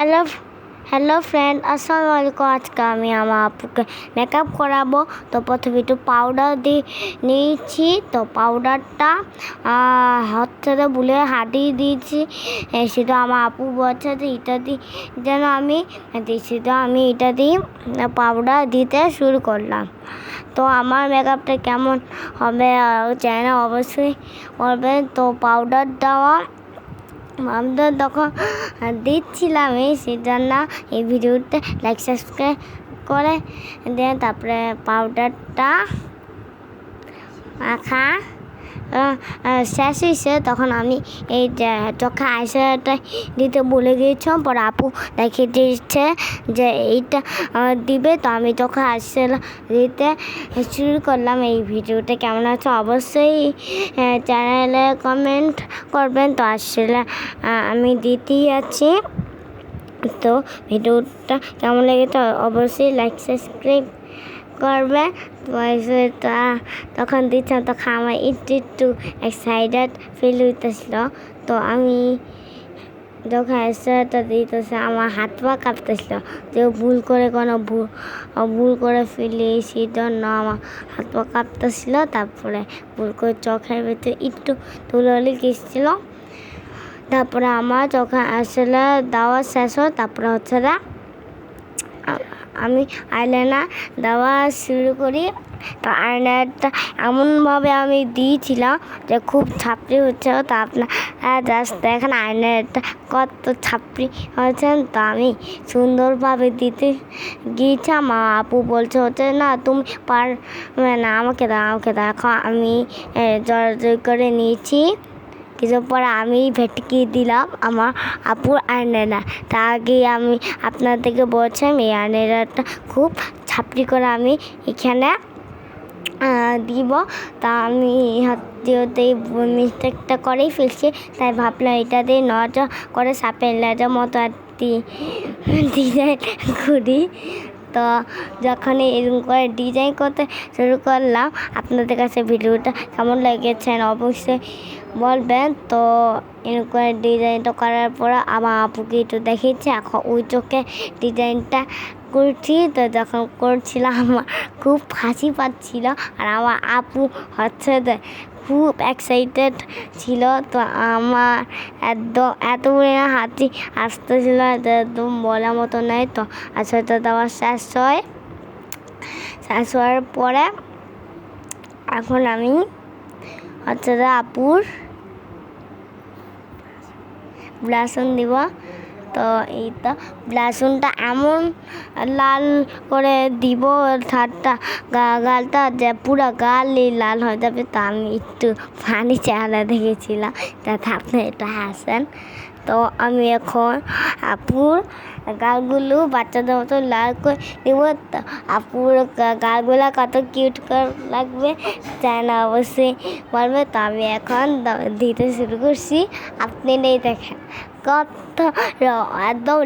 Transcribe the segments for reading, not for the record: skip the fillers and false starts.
Hello hello friend, আসসালামু আলাইকুম। আজকে আমি আমার আপুকে মেকআপ করাবো। তো প্রথমে একটু পাউডার দিয়ে নিয়েছি। তো পাউডারটা হচ্ছে বুলে হাতিয়ে দিয়েছি। সেটা আমার আপু বলছে যে এটা দিয়ে যেন আমি দিয়েছি। তো আমি এটা দিয়ে পাউডার দিতে শুরু করলাম। তো আমার মেকআপটা কেমন হবে চ্যানেল অবশ্যই করবেন। তো পাউডার দেওয়া আমরা তখন দিচ্ছিলাম সেই জন্য এই ভিডিওতে লাইক সাবস্ক্রাইব করে দেন। তারপরে পাউডারটা মাখা শেষ হয়েছে তখন আমি এই চোখে আইশ্যাডোটা দিতে ভুলে গিয়েছিলাম। পরে আপু দেখিয়ে দিচ্ছে যে এইটা দিবে। তো আমি চোখে আইশ্যাডো দিতে শুরু করলাম। এই ভিডিওটা কেমন আছে অবশ্যই চ্যানেলে কমেন্ট করবেন। তো আসলে আমি দিতেই আছি। তো ভিডিওটা কেমন লেগেছে অবশ্যই লাইক সাবস্ক্রাইব করবে। তখন দিচ্ছিলাম তখন আমার একটু এক্সাইটেড ফিল হইতেছিল। তো আমি যখন এক্সাইটেড দিতেছে আমার হাত পা কাঁপতেছিল যে ভুল করে ফেলি, সেই জন্য আমার হাত পা কাঁপতেছিল। তারপরে ভুল করে চোখের ভিতরে একটু তুলে গেছিল। তারপরে আমার যখন আসলে দেওয়া শেষ হয় তারপরে হচ্ছে আমি আইলাইনার দেওয়া শুরু করি। তো আইলাইনারটা এমনভাবে আমি দিয়েছিলাম যে খুব ছাপড়ি হচ্ছে। তো আপনার জাস্ট দেখেন আইলাইনারটা কত ছাপড়ি হয়েছেন। তো আমি সুন্দরভাবে দিতে গিয়েছি। আমার আপু বলছে হচ্ছে না তুমি পারবে না, আমাকে দাও। এখন আমি জয় করে নিয়েছি। কিছু পরে আমি ভেটকি দিলাম আমার আপুর আইলাইনার। তার আগে আমি আপনাদেরকে বলছিলাম এই আইলাইনারটা খুব ছাপড়ি করে আমি এখানে দিব। তা আমি হতে মিস্টেকটা করেই ফেলছি। তাই ভাবলাম এটা দিয়ে নজর করে সাপের লেজার মতো আর ডিজাইন করি। তো যখন এরকম করে ডিজাইন করতে শুরু করলাম, আপনাদের কাছে ভিডিওটা কেমন লেগেছেন অবশ্যই বলবেন। তো এরকম করে ডিজাইনটা করার পর আমার আপুকে একটু দেখিয়েছি। এখন ওই চোখে ডিজাইনটা করছি। তো যখন করছিলাম আমার খুব হাসি পাচ্ছিল। আর আমার আপু হচ্ছে খুব এক্সাইটেড ছিল। তো আমার এত হাসি আসতেছিল একদম বলার মতো নয়। তো আসলে দেওয়া শেষ হওয়ার পরে এখন আমি হচ্ছে আপুর ব্লাসন দিব। তো এই তো ব্লাসনটা এমন লাল করে দিব ঠাটটা গালটা যে পুরো গালই লাল হয়ে যাবে। তো আমি একটু ফানি চেহারা দেখেছিলাম যাতে আপনি এটা হাসেন। তো আমি এখন আপুর গালগুলো বাচ্চাদের মতো লাল করে দিব। তো আপুর গালগুলো কত কিউট করে লাগবে চাই না অবশ্যই বলবে। তো আমি এখন দিতে শুরু করছি। আপনি নেই দেখেন কত একদম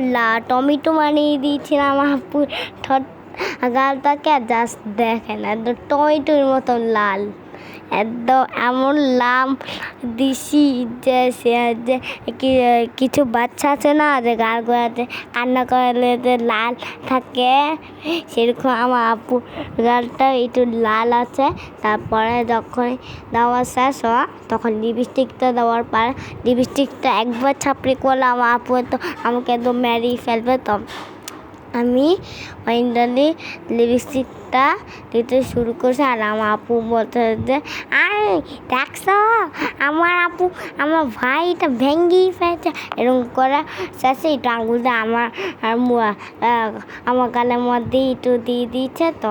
টমেটো বানিয়ে দিয়েছিলাম আমার আপুর ঠোঁট গালটাকে। জাস্ট দেখেন একদম টমেটোর মতো লাল। একদম এমন লাম দিছি যে কিছু বাচ্চা আছে না যে গাল গোড়াতে কান্না করলে যে লাল থাকে, সেরকম আমার আপুর গালটা একটু লাল আছে। তারপরে যখন দেওয়া শেষ হওয়া তখন লিপস্টিকটা দেওয়ার পর লিপস্টিকটা একবার ছাপড়ি করলে আমার আপু তো আমাকে একদম মেরেই ফেলবে। তো আমি ফাইনালি লিপস্টিকটা দিতে শুরু করছি। আর আমার আপু বলতে যে দেখছ আমার আপু আমার ভাইটা ভেঙ্গেই ফেলছে। এরকম করে শেষে একটু আঙুলটা আমার গালের মধ্যে একটু দিয়ে দিচ্ছে। তো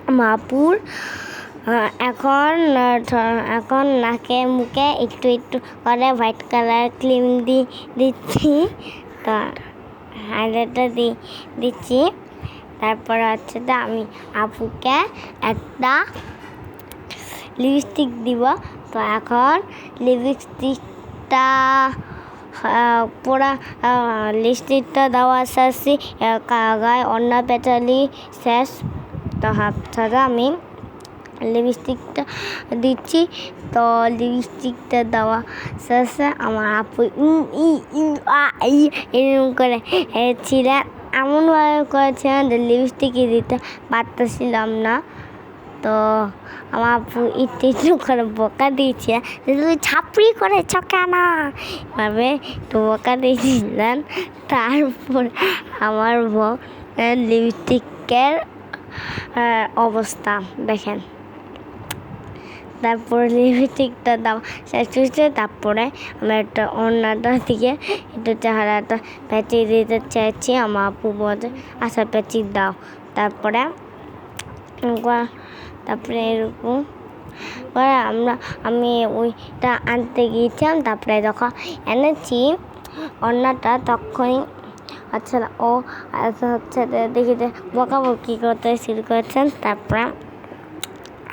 আমার আপুর এখন নাকে মুখে একটু করে হোয়াইট কালার ক্রিম দিচ্ছি। তো হাইলাইটার দিচ্ছি। তারপর হচ্ছে আমি আপুকে একটা লিপস্টিক দিব। তো এখন লিপস্টিকটা পুরা লিপস্টিকটা দেওয়া শেষই গায়ে অন্য পেটালি শেষ। তো আমি লিপস্টিকটা দিচ্ছি। তো লিপস্টিকটা দেওয়া শেষে আমার আপু এরকম করে ছিলেন, এমনভাবে করেছিলেন যে লিপস্টিকই দিতে পারতেছিলাম না। তো আমার আপু একটু করে বকা দিয়েছে যে তুমি ছাপড়ি করেছ কেন, এভাবে একটু বকা দিয়েছিলেন। তারপর আমার বউ লিপস্টিকের অবস্থা দেখেন। তারপরে লিপস্টিকটা দেওয়া শেষ হয়েছে। তারপরে আমি একটা অন্যটা থেকে একটু চেহারাটা পেঁচিয়ে দিতে চাইছি। আমার আপু বলছে আচ্ছা পেঁচিয়ে দাও। তারপরে এরকম করে আমি ওইটা আনতে গিয়েছিলাম। তারপরে যখন এনেছি অন্যটা তখনই আচ্ছা ও হচ্ছে দেখি যে বকাবকি করতে শুরু করেছেন। তারপরে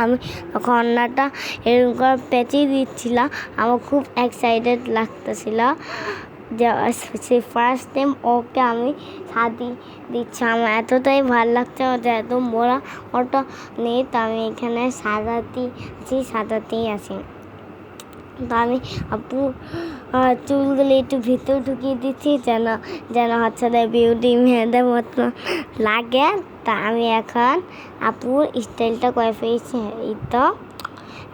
আমি তখন অন্যটা এরকম করে পেঁচিয়ে দিচ্ছিলাম। আমার খুব এক্সাইটেড লাগতেছিল যে ফার্স্ট টাইম ওকে আমি শাদি দিচ্ছি। আমার এতটাই ভালো লাগছে যে এত মোড়া ওটা নেই। তো আমি এখানে সাজাতেই আছি। তো আমি আপু চুলগুলো একটু ভিতর ঢুকিয়ে দিচ্ছি যেন হচ্ছে বিউটি মেয়েদের মতো লাগে। তা আমি এখন আপুর স্টাইলটা করে ফেলেছি। এই তো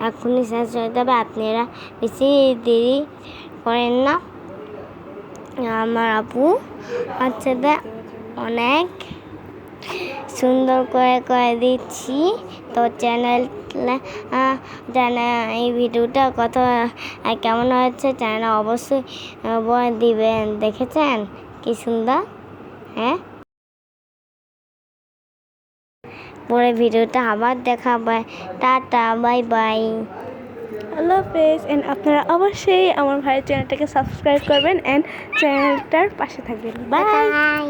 এখনই শেষ হয়ে যাবে, আপনারা বেশি দেরি করেন না। আমার আপু হচ্ছে অনেক সুন্দর করে দিচ্ছি। তো চ্যানেল এই ভিডিওটা কত কেমন হয়েছে চ্যানেল অবশ্যই দিবেন। দেখেছেন কি সুন্দর? হ্যাঁ, পরে ভিডিওটা আবার দেখাবে। টাটা, বাই বাই, আল্লাহ হাফেজ। অ্যান্ড আপনারা অবশ্যই আমার ভাইয়ের চ্যানেলটাকে সাবস্ক্রাইব করবেন অ্যান্ড চ্যানেলটার পাশে থাকবেন। বাই।